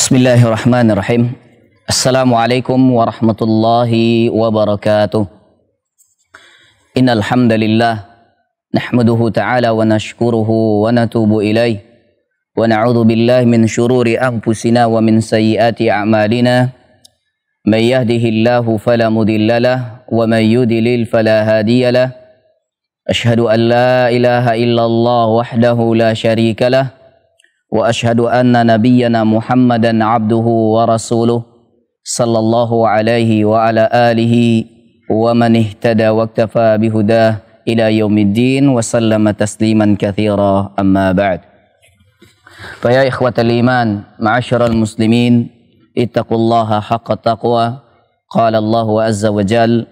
Bismillahirrahmanirrahim. Assalamualaikum warahmatullahi wabarakatuh. Innal hamdalillah nahmaduhu ta'ala wa nashkuruhu wa natubu ilaih wa na'udzu billahi min syururi anfusina wa min sayyiati a'malina. May yahdihillahu fala mudhillalah wa may yudlil fala hadiyalah. Asyhadu an la ilaha illallah wahdahu la syarikalah wa asyhadu anna nabiyyana Muhammadan abduhu wa rasuluh sallallahu alaihi wa ala alihi wa man ihtada wa iktafa bihudah ila yaumiddin wa sallama tasliman katsira amma ba'd. Fa ya ikhwatal iman ma'asyiral muslimin ittaqullaha haqqa taqwa. Qala Allahu azza wa jalla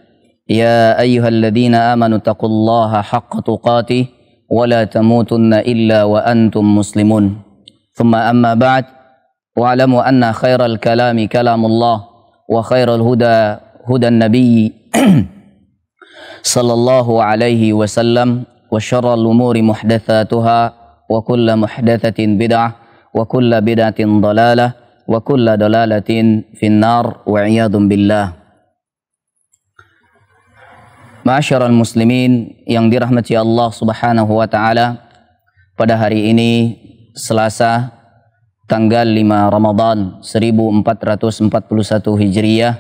ya ayyuhalladzina amanu taqullaha haqqa tuqatih wa la tamutunna illa wa antum muslimun. ثم أما بعد واعلموا أن خير الكلام كلام الله وخير الهدى هدى النبي صلى الله عليه وسلم وشر الأمور محدثاتها وكل محدثة بدعة وكل بدعة ضلالة وكل ضلالة في النار وعياذ بالله. Ma'asyiral muslimin yang dirahmati Allah Subhanahu wa taala, pada hari ini Selasa tanggal 5 Ramadan 1441 Hijriah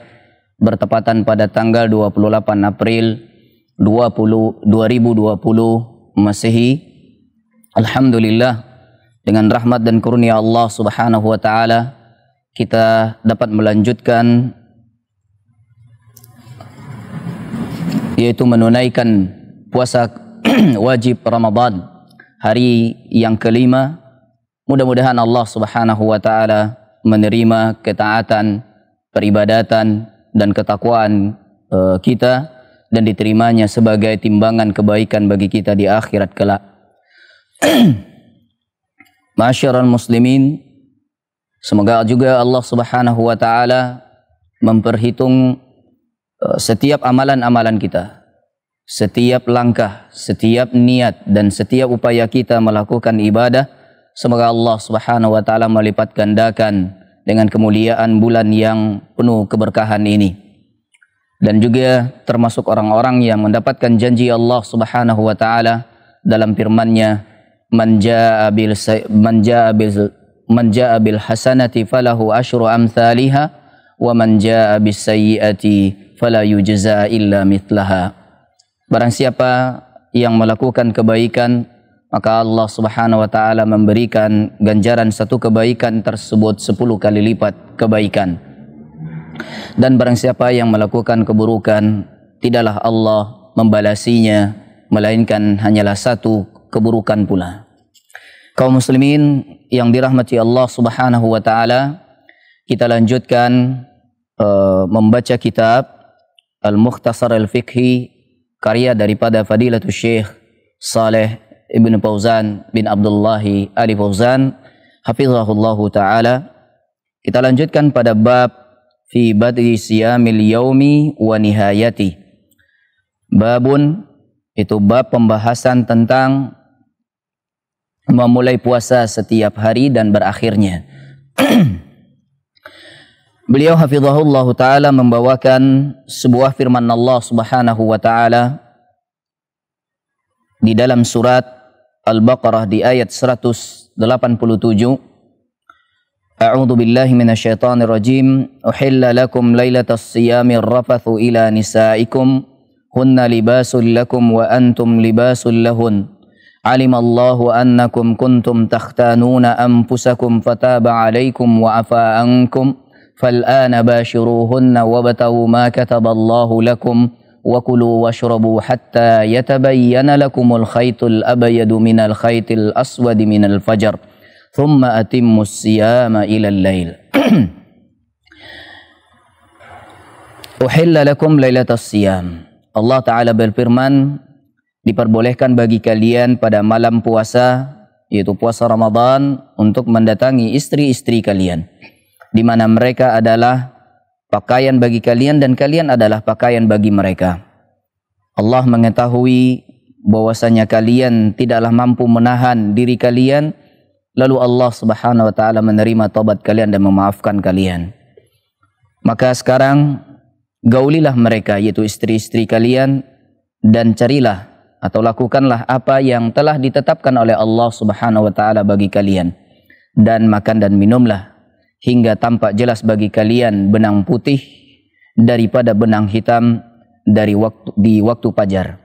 bertepatan pada tanggal 28 April 2020 Masehi. Alhamdulillah, dengan rahmat dan karunia Allah Subhanahu wa taala kita dapat melanjutkan yaitu menunaikan puasa wajib Ramadan hari yang kelima. Mudah-mudahan Allah Subhanahu wa taala menerima ketaatan, peribadatan dan ketakwaan kita dan diterimanya sebagai timbangan kebaikan bagi kita di akhirat kelak. Ma'asyiral muslimin, semoga juga Allah Subhanahu wa taala memperhitung setiap amalan-amalan kita, setiap langkah, setiap niat dan setiap upaya kita melakukan ibadah. Semoga Allah Subhanahu wa taala melipat gandakan dengan kemuliaan bulan yang penuh keberkahan ini. Dan juga termasuk orang-orang yang mendapatkan janji Allah Subhanahu wa taala dalam firman-Nya, man jaa bil hasanati falahu asyru amsalihha wa man jaa bis sayyiati fala yujza illa mithlaha. Barang siapa yang melakukan kebaikan, maka Allah Subhanahu wa taala memberikan ganjaran satu kebaikan tersebut 10 kali lipat kebaikan. Dan barang siapa yang melakukan keburukan, tidaklah Allah membalasinya, melainkan hanyalah satu keburukan pula. Kaum muslimin yang dirahmati Allah Subhanahu wa taala, kita lanjutkan membaca kitab Al-Mukhtasar Al-Fiqhi karya daripada Fadilatul Syekh Saleh Ibn Fauzan bin Abdullahi Ali Fauzan hafizahullahu ta'ala. Kita lanjutkan pada bab fi bad'i siyamil yaumi wa nihayati. Babun, itu bab pembahasan tentang memulai puasa setiap hari dan berakhirnya. Beliau hafizahullahu ta'ala membawakan sebuah firman Allah Subhanahu wa ta'ala di dalam surat Al-Baqarah di ayat 187. A'udzu billahi minasyaitonir rajim. Uhilla lakum lailatas siyamir rafathu ila nisaikum hunna libasul lakum wa antum libasul lahun. Alimallahu annakum kuntum takhtanuna anfusakum fataba 'alaikum wa afa ankum fal'ana bashiruhunna wabtaghu ma kataballahu lakum وَكُلُوا وَاشْرَبُوا حَتَّى يَتَبَيَّنَ لَكُمُ الْخَيْطُ الْأَبْيَضُ مِنَ الْخَيْطِ الْأَسْوَدِ مِنَ الْفَجْرِ ثُمَّ أَتِمُّوا الصِّيَامَ إِلَى اللَّيْلِ. Uhilla lakum lailatas siyam. Allah Ta'ala berfirman, diperbolehkan bagi kalian pada malam puasa, yaitu puasa Ramadan, untuk mendatangi istri-istri kalian, di mana mereka adalah pakaian bagi kalian dan kalian adalah pakaian bagi mereka. Allah mengetahui bahwasanya kalian tidaklah mampu menahan diri kalian lalu Allah Subhanahu wa taala menerima taubat kalian dan memaafkan kalian. Maka sekarang gaulilah mereka, yaitu istri-istri kalian, dan carilah atau lakukanlah apa yang telah ditetapkan oleh Allah Subhanahu wa taala bagi kalian, dan makan dan minumlah hingga tampak jelas bagi kalian benang putih daripada benang hitam di waktu fajar.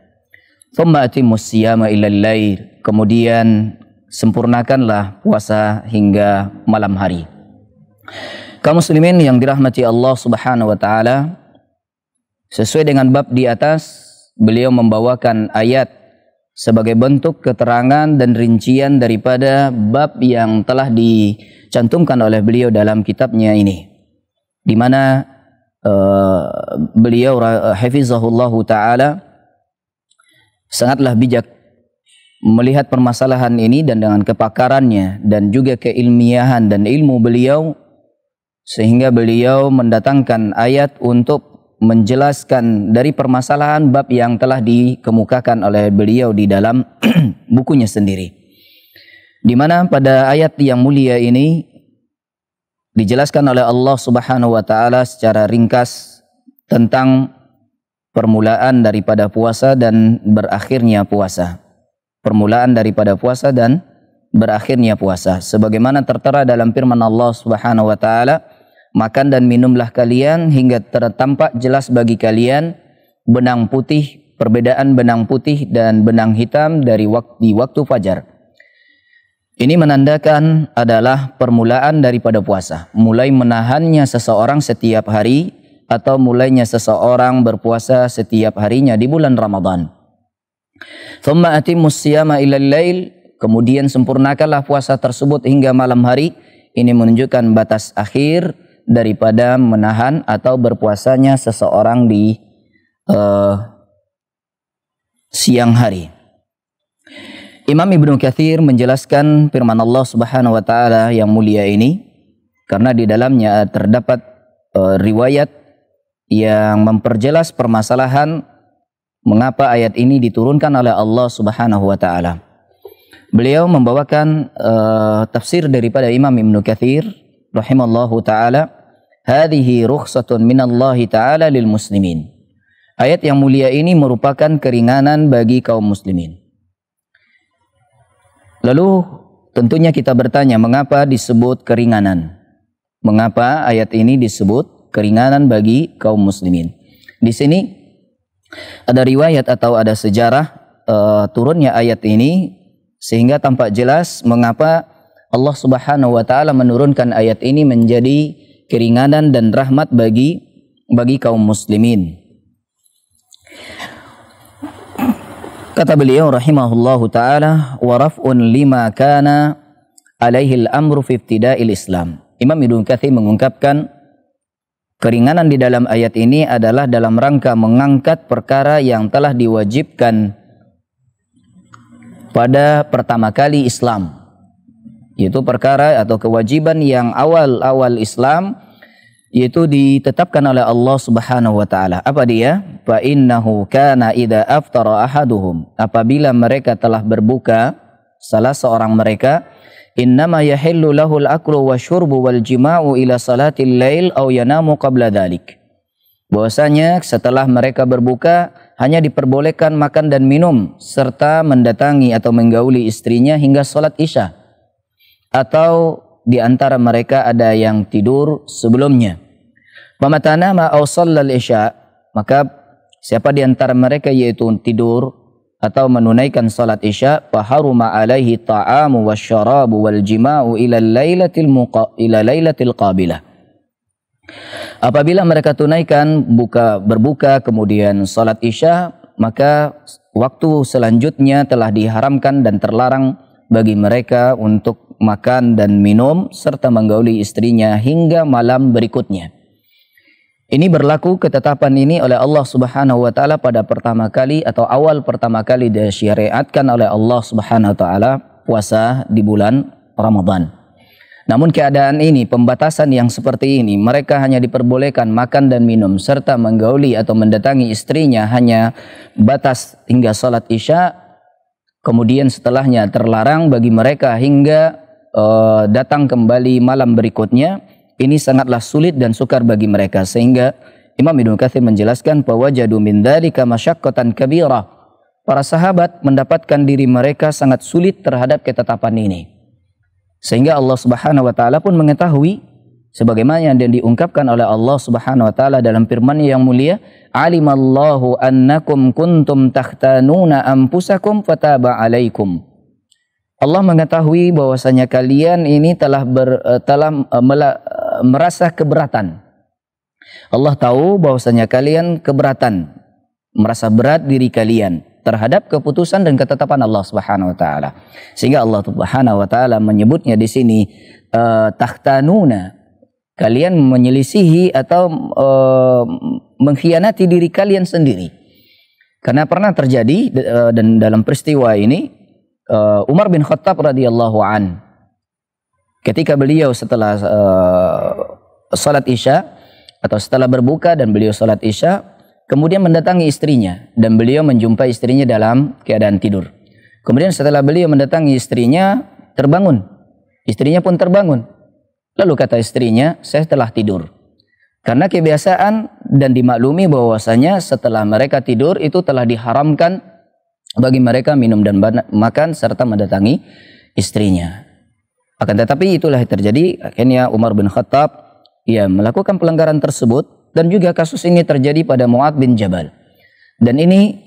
Thumma atimmus siyama ilal lail, kemudian sempurnakanlah puasa hingga malam hari. Kaum muslimin yang dirahmati Allah Subhanahu wa taala, sesuai dengan bab di atas, beliau membawakan ayat sebagai bentuk keterangan dan rincian daripada bab yang telah dicantumkan oleh beliau dalam kitabnya ini, di mana beliau hafizahullahu taala sangatlah bijak melihat permasalahan ini, dan dengan kepakarannya dan juga keilmiahan dan ilmu beliau, sehingga beliau mendatangkan ayat untuk menjelaskan dari permasalahan bab yang telah dikemukakan oleh beliau di dalam bukunya sendiri. Di mana pada ayat yang mulia ini dijelaskan oleh Allah Subhanahu wa taala secara ringkas tentang permulaan daripada puasa dan berakhirnya puasa. Permulaan daripada puasa dan berakhirnya puasa, sebagaimana tertera dalam firman Allah Subhanahu wa taala, makan dan minumlah kalian hingga tertampak jelas bagi kalian benang putih, perbedaan benang putih dan benang hitam di waktu fajar. Ini menandakan adalah permulaan daripada puasa, mulai menahannya seseorang setiap hari atau mulainya seseorang berpuasa setiap harinya di bulan Ramadan. Thumma atimmus siyama ilal lail, kemudian sempurnakanlah puasa tersebut hingga malam hari. Ini menunjukkan batas akhir daripada menahan atau berpuasanya seseorang di siang hari. Imam Ibnu Katsir menjelaskan firman Allah Subhanahu wa taala yang mulia ini karena di dalamnya terdapat riwayat yang memperjelas permasalahan mengapa ayat ini diturunkan oleh Allah Subhanahu wa taala. Beliau membawakan tafsir daripada Imam Ibnu Katsir rahimallahu taala, hadhihi rukhsatun minallahi taala lil muslimin. Ayat yang mulia ini merupakan keringanan bagi kaum muslimin. Lalu tentunya kita bertanya, mengapa disebut keringanan? Mengapa ayat ini disebut keringanan bagi kaum muslimin? Di sini ada riwayat atau ada sejarah turunnya ayat ini, sehingga tampak jelas mengapa Allah Subhanahu wa taala menurunkan ayat ini menjadi keringanan dan rahmat bagi kaum muslimin. Kata beliau rahimahullahu taala, wa raf'un lima kana alaihi al-amru fi ibtida'il Islam. Imam Ibnu Katsir mengungkapkan keringanan di dalam ayat ini adalah dalam rangka mengangkat perkara yang telah diwajibkan pada pertama kali Islam, yaitu perkara atau kewajiban yang awal-awal Islam, yaitu ditetapkan oleh Allah Subhanahu wa taala. Apa dia? Fa innahu kana idza aftara ahaduhum, apabila mereka telah berbuka, salah seorang mereka, innama yahillu lahul aklu wasyurbu wal jima'u ila salatil lail aw yanamu qabla dhalik. Bahwasanya setelah mereka berbuka hanya diperbolehkan makan dan minum serta mendatangi atau menggauli istrinya hingga salat Isya, atau di antara mereka ada yang tidur sebelumnya. Pamatana ma aw shallal Isya, maka siapa di antara mereka yaitu tidur atau menunaikan salat Isya, faharuma alaihi ta'amu wasyarabu wal jima'u ila lailatil qabilah. Apabila mereka tunaikan berbuka kemudian salat Isya, maka waktu selanjutnya telah diharamkan dan terlarang bagi mereka untuk makan dan minum serta menggauli istrinya hingga malam berikutnya. Ini berlaku ketetapan ini oleh Allah Subhanahu wa taala pada pertama kali atau awal pertama kali disyariatkan oleh Allah Subhanahu wa taala puasa di bulan Ramadan. Namun keadaan ini, pembatasan yang seperti ini, mereka hanya diperbolehkan makan dan minum serta menggauli atau mendatangi istrinya hanya batas hingga salat Isya, kemudian setelahnya terlarang bagi mereka hingga datang kembali malam berikutnya, ini sangatlah sulit dan sukar bagi mereka, sehingga Imam Ibnu Katsir menjelaskan fawajadu min dzalika masyaqqatan kabira. Para sahabat mendapatkan diri mereka sangat sulit terhadap ketetapan ini. Sehingga Allah Subhanahu wa taala pun mengetahui sebagaimana yang diungkapkan oleh Allah Subhanahu wa taala dalam firman-Nya yang mulia, alimallahu annakum kuntum takhtanuna anfusakum fataba alaikum. Allah mengetahui bahwasanya kalian ini telah merasa keberatan. Allah tahu bahwasanya kalian keberatan, merasa berat diri kalian terhadap keputusan dan ketetapan Allah Subhanahu wa taala. Sehingga Allah Subhanahu wa taala menyebutnya di sini takhtanuna. Kalian menyelisihi atau mengkhianati diri kalian sendiri. Karena pernah terjadi dan dalam peristiwa ini Umar bin Khattab radhiyallahu an, ketika beliau setelah salat Isya atau setelah berbuka dan beliau salat Isya, kemudian mendatangi istrinya dan beliau menjumpai istrinya dalam keadaan tidur. Kemudian setelah beliau mendatangi istrinya, terbangun. Istrinya pun terbangun. Lalu kata istrinya, saya telah tidur. Karena kebiasaan dan dimaklumi bahwasanya setelah mereka tidur itu telah diharamkan bagi mereka minum dan makan serta mendatangi istrinya. Akan tetapi itulah yang terjadi. Akhirnya Umar bin Khattab melakukan pelanggaran tersebut, dan juga kasus ini terjadi pada Mu'adz bin Jabal. Dan ini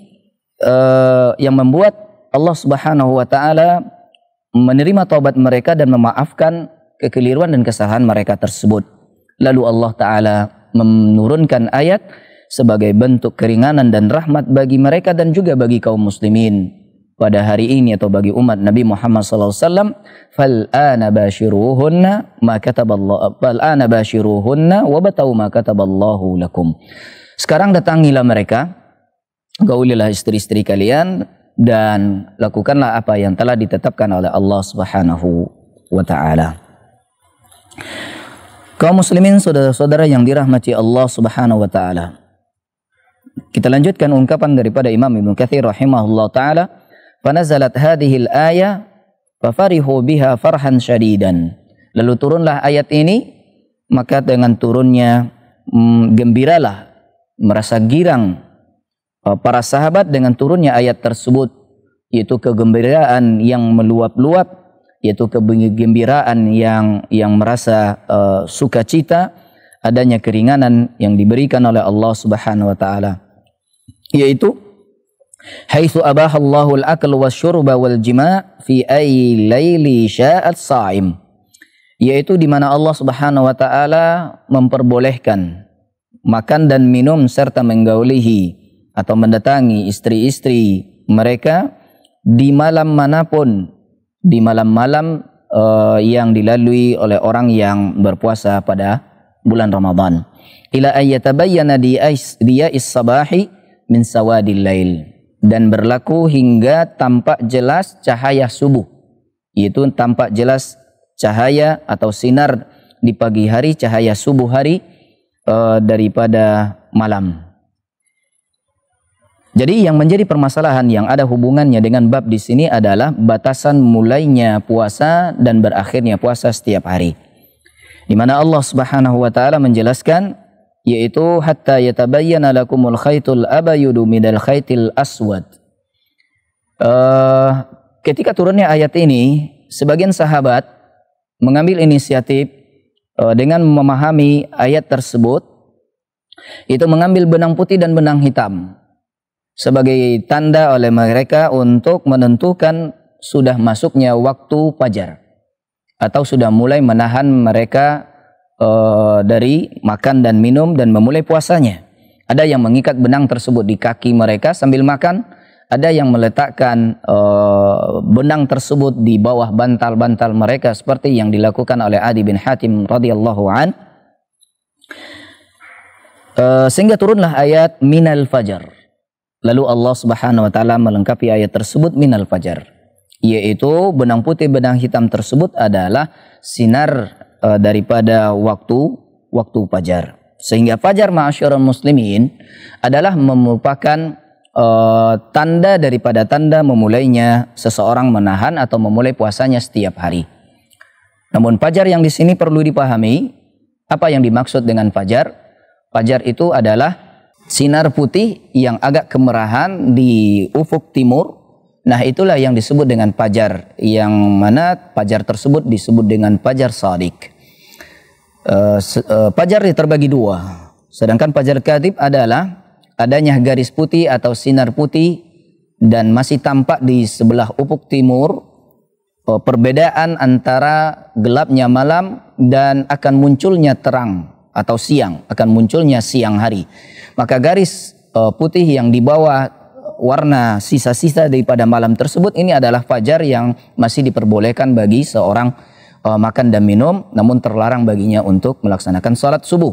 yang membuat Allah Subhanahu wa taala menerima taubat mereka dan memaafkan kekeliruan dan kesalahan mereka tersebut. Lalu Allah taala menurunkan ayat sebagai bentuk keringanan dan rahmat bagi mereka dan juga bagi kaum muslimin pada hari ini atau bagi umat Nabi Muhammad SAW. Fal'ana bashiruhunna ma kataballahu fal'ana bashiruhunna wabtau ma kataballahu lakum. Sekarang datangilah mereka, gaulilah istri-istri kalian dan lakukanlah apa yang telah ditetapkan oleh Allah Subhanahu wa taala. Kaum muslimin, saudara-saudara yang dirahmati Allah Subhanahu wa taala. Kita lanjutkan ungkapan daripada Imam Ibnu Katsir rahimahullah taala, "Fanazalat hadhil ayah fafarihu biha farhan syadidan." Lalu turunlah ayat ini, maka dengan turunnya gembiralah, merasa girang para sahabat dengan turunnya ayat tersebut, yaitu kegembiraan yang meluap-luap, yaitu kegembiraan yang merasa sukacita, adanya keringanan yang diberikan oleh Allah Subhanahu wa taala. Yaitu haitsu abahallahu al-akl wasyurba wal jima' fi ay laili sya'at sha'im, yaitu di mana Allah Subhanahu wa taala memperbolehkan makan dan minum serta menggaulihi atau mendatangi istri-istri mereka di malam manapun, di malam-malam yang dilalui oleh orang yang berpuasa pada bulan Ramadan. Ila ayyatabayyana diya'is sabahi min sawadil lail, dan berlaku hingga tampak jelas cahaya subuh, yaitu tampak jelas cahaya atau sinar di pagi hari, cahaya subuh hari daripada malam. Jadi yang menjadi permasalahan yang ada hubungannya dengan bab di sini adalah batasan mulainya puasa dan berakhirnya puasa setiap hari, di mana Allah Subhanahu wa taala menjelaskan, yaitu hatta yatabayyana lakumul khaytul abyadu minal khaytil aswad. Ketika turunnya ayat ini, sebagian sahabat mengambil inisiatif dengan memahami ayat tersebut, itu mengambil benang putih dan benang hitam sebagai tanda oleh mereka untuk menentukan sudah masuknya waktu fajar atau sudah mulai menahan mereka dari makan dan minum dan memulai puasanya. Ada yang mengikat benang tersebut di kaki mereka sambil makan, ada yang meletakkan benang tersebut di bawah bantal-bantal mereka seperti yang dilakukan oleh Adi bin Hatim radhiyallahu an. Sehingga turunlah ayat minal fajar. Lalu Allah Subhanahu wa taala melengkapi ayat tersebut minal fajar, yaitu benang putih benang hitam tersebut adalah sinar daripada waktu fajar. Sehingga fajar ma'asyiral muslimin adalah merupakan tanda daripada tanda memulainya seseorang menahan atau memulai puasanya setiap hari. Namun fajar yang di sini perlu dipahami, apa yang dimaksud dengan fajar? Fajar itu adalah sinar putih yang agak kemerahan di ufuk timur. Nah, itulah yang disebut dengan fajar, yang mana fajar tersebut disebut dengan fajar shadiq. Fajar terbagi dua. Sedangkan fajar kadhib adalah adanya garis putih atau sinar putih dan masih tampak di sebelah ufuk timur, perbedaan antara gelapnya malam dan akan munculnya terang atau siang, akan munculnya siang hari. Maka garis putih yang di bawah warna sisa-sisa daripada malam tersebut, ini adalah fajar yang masih diperbolehkan bagi seorang makan dan minum, namun terlarang baginya untuk melaksanakan salat subuh.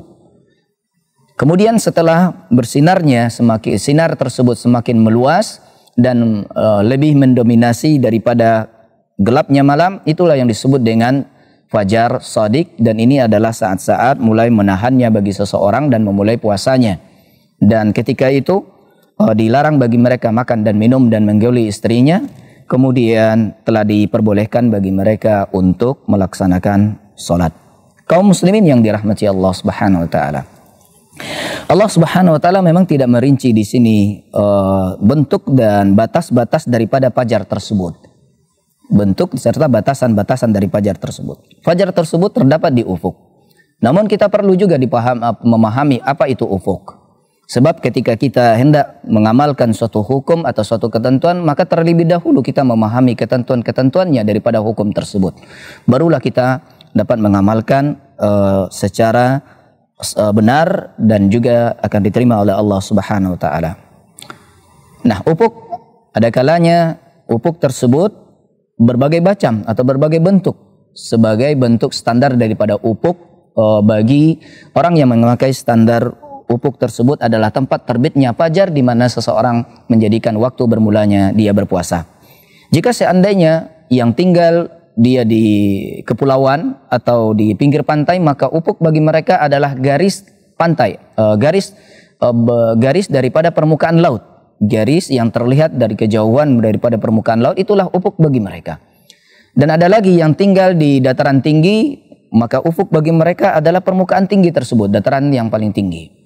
Kemudian setelah bersinarnya, sinar tersebut semakin meluas dan lebih mendominasi daripada gelapnya malam, itulah yang disebut dengan fajar shadiq, dan ini adalah saat-saat mulai menahannya bagi seseorang dan memulai puasanya. Dan ketika itu dilarang bagi mereka makan dan minum dan menggauli istrinya. Kemudian telah diperbolehkan bagi mereka untuk melaksanakan salat. Kaum muslimin yang dirahmati Allah Subhanahu wa taala. Allah Subhanahu wa taala memang tidak merinci di sini bentuk dan batas-batas daripada fajar tersebut. Bentuk serta batasan-batasan dari fajar tersebut. Fajar tersebut terdapat di ufuk. Namun kita perlu juga memahami apa itu ufuk. Sebab ketika kita hendak mengamalkan suatu hukum atau suatu ketentuan, maka terlebih dahulu kita memahami ketentuan-ketentuannya daripada hukum tersebut. Barulah kita dapat mengamalkan secara benar dan juga akan diterima oleh Allah Subhanahu wa taala. Nah, ufuk ada kalanya ufuk tersebut berbagai macam atau berbagai bentuk, sebagai bentuk standar daripada ufuk bagi orang yang memakai standar ufuk tersebut adalah tempat terbitnya fajar, di mana seseorang menjadikan waktu bermulanya dia berpuasa. Jika seandainya yang tinggal dia di kepulauan atau di pinggir pantai, maka ufuk bagi mereka adalah garis pantai, garis daripada permukaan laut. Garis yang terlihat dari kejauhan daripada permukaan laut, itulah ufuk bagi mereka. Dan ada lagi yang tinggal di dataran tinggi, maka ufuk bagi mereka adalah permukaan tinggi tersebut, dataran yang paling tinggi.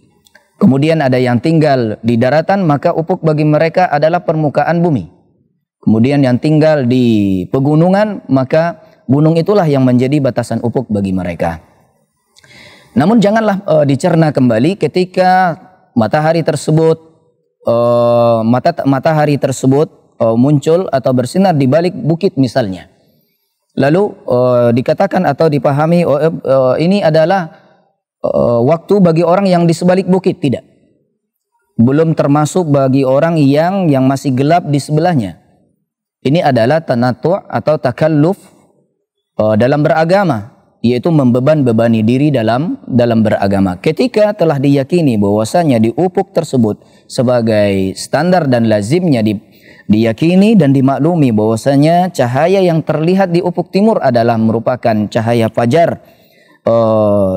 Kemudian ada yang tinggal di daratan, maka ufuk bagi mereka adalah permukaan bumi. Kemudian yang tinggal di pegunungan, maka gunung itulah yang menjadi batasan ufuk bagi mereka. Namun janganlah dicerna kembali ketika matahari tersebut muncul atau bersinar di balik bukit misalnya. Lalu dikatakan atau dipahami ini adalah waktu bagi orang yang di sebalik bukit. Tidak. Belum termasuk bagi orang yang masih gelap di sebelahnya. Ini adalah tanatu' atau takalluf dalam beragama, yaitu membebani diri dalam beragama. Ketika telah diyakini bahwasanya di ufuk tersebut sebagai standar dan lazimnya diyakini dan dimaklumi bahwasanya cahaya yang terlihat di ufuk timur adalah merupakan cahaya fajar,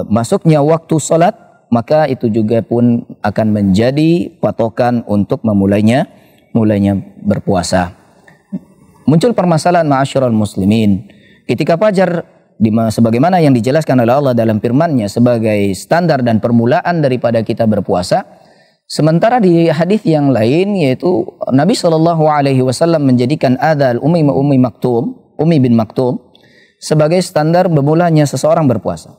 masuknya waktu salat, maka itu juga pun akan menjadi patokan untuk mulainya berpuasa. Muncul permasalahan ma'asyiral muslimin ketika fajar sebagaimana yang dijelaskan oleh Allah dalam firman-Nya sebagai standar dan permulaan daripada kita berpuasa. Sementara di hadis yang lain, yaitu Nabi SAW menjadikan adzan Ummi bin Maktum sebagai standar bermulanya seseorang berpuasa.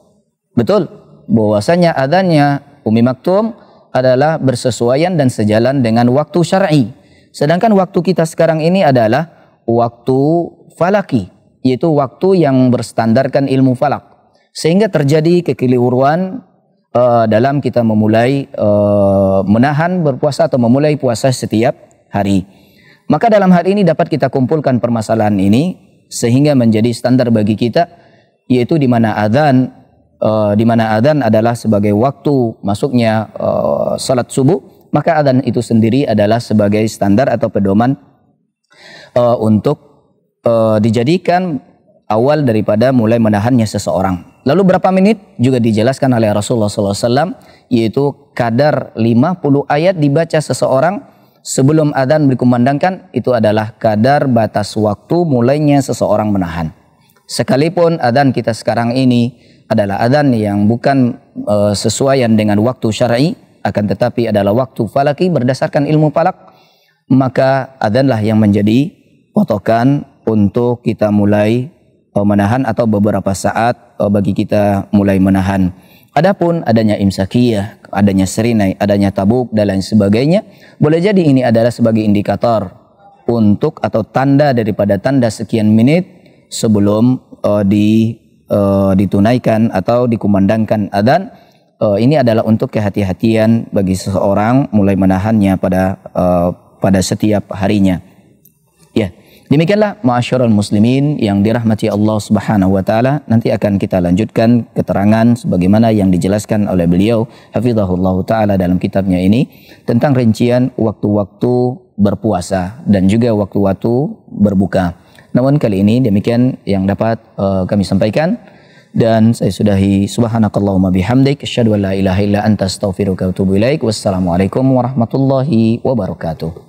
Betul bahwasanya adzannya Ummi Maktum adalah bersesuaian dan sejalan dengan waktu syar'i. Sedangkan waktu kita sekarang ini adalah waktu falaki, yaitu waktu yang berstandarkan ilmu falak, sehingga terjadi kekeliruan dalam kita memulai menahan berpuasa atau memulai puasa setiap hari. Maka dalam hal ini dapat kita kumpulkan permasalahan ini sehingga menjadi standar bagi kita, yaitu di mana adzan adalah sebagai waktu masuknya salat subuh, maka adzan itu sendiri adalah sebagai standar atau pedoman untuk dijadikan awal daripada mulai menahannya seseorang. Lalu berapa menit juga dijelaskan oleh Rasulullah SAW, yaitu kadar 50 ayat dibaca seseorang sebelum adzan dikumandangkan, itu adalah kadar batas waktu mulainya seseorang menahan. Sekalipun adzan kita sekarang ini adalah adzan yang bukan sesuaian dengan waktu syar'i, akan tetapi adalah waktu falaki berdasarkan ilmu falak, maka adzanlah yang menjadi patokan untuk kita mulai menahan, atau beberapa saat bagi kita mulai menahan. Adapun adanya imsakiyah, adanya serinai, adanya tabuk dan lain sebagainya, boleh jadi ini adalah sebagai indikator untuk atau tanda daripada tanda sekian menit sebelum ditunaikan atau dikumandangkan adzan. Ini adalah untuk kehati-hatian bagi seseorang mulai menahannya pada setiap harinya. Ya, demikianlah ma'asyiral muslimin yang dirahmati Allah Subhanahu wa taala. Nanti akan kita lanjutkan keterangan sebagaimana yang dijelaskan oleh beliau hafizahullah taala dalam kitabnya ini tentang rincian waktu-waktu berpuasa dan juga waktu-waktu berbuka. Namun kali ini demikian yang dapat kami sampaikan, dan saya sudahi. Subhanakallahumma bihamdik asyhadu an la ilaha illa anta astaghfiruka wa atubu ilaik. Wassalamualaikum warahmatullahi wabarakatuh.